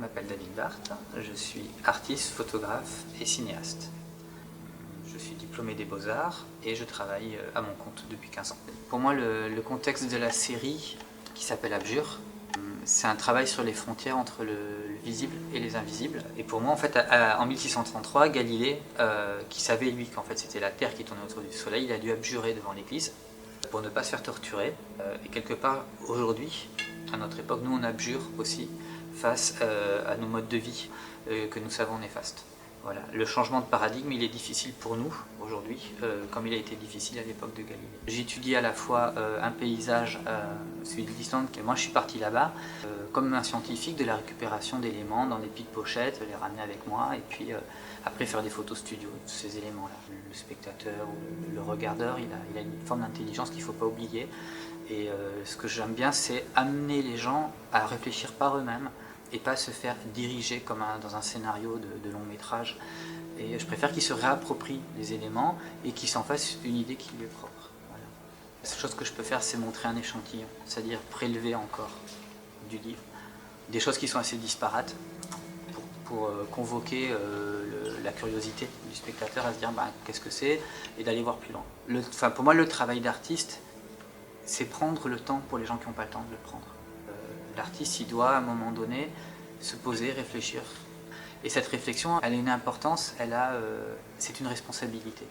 m'appelle David Barthes, je suis artiste, photographe et cinéaste. Je suis diplômé des Beaux-Arts et je travaille à mon compte depuis 15 ans. Pour moi, le contexte de la série, qui s'appelle Abjure, c'est un travail sur les frontières entre le visible et les invisibles. Et pour moi, en fait, en 1633, Galilée, qui savait lui qu'en fait c'était la Terre qui tournait autour du Soleil, il a dû abjurer devant l'Église pour ne pas se faire torturer. Et quelque part, aujourd'hui, à notre époque, nous on abjure aussi face à nos modes de vie que nous savons néfastes. Voilà. Le changement de paradigme, il est difficile pour nous aujourd'hui, comme il a été difficile à l'époque de Galilée. J'étudie à la fois un paysage, celui de l'Islande, et moi je suis parti là-bas, comme un scientifique, de la récupération d'éléments dans des petites pochettes, les ramener avec moi, et puis après faire des photos studio de ces éléments-là. Le spectateur ou le regardeur, il a une forme d'intelligence qu'il ne faut pas oublier, et ce que j'aime bien, c'est amener les gens à réfléchir par eux-mêmes, et pas se faire diriger comme dans un scénario de long métrage. Et je préfère qu'ils se réapproprient les éléments et qu'ils s'en fassent une idée qui lui est propre. Voilà. La seule chose que je peux faire, c'est montrer un échantillon, c'est-à-dire prélever encore du livre. Des choses qui sont assez disparates pour convoquer la curiosité du spectateur à se dire qu'est-ce que c'est, et d'aller voir plus loin. Pour moi, le travail d'artiste, c'est prendre le temps pour les gens qui n'ont pas le temps de le prendre. L'artiste, il doit à un moment donné se poser, réfléchir. Et cette réflexion, elle a une importance, c'est une responsabilité.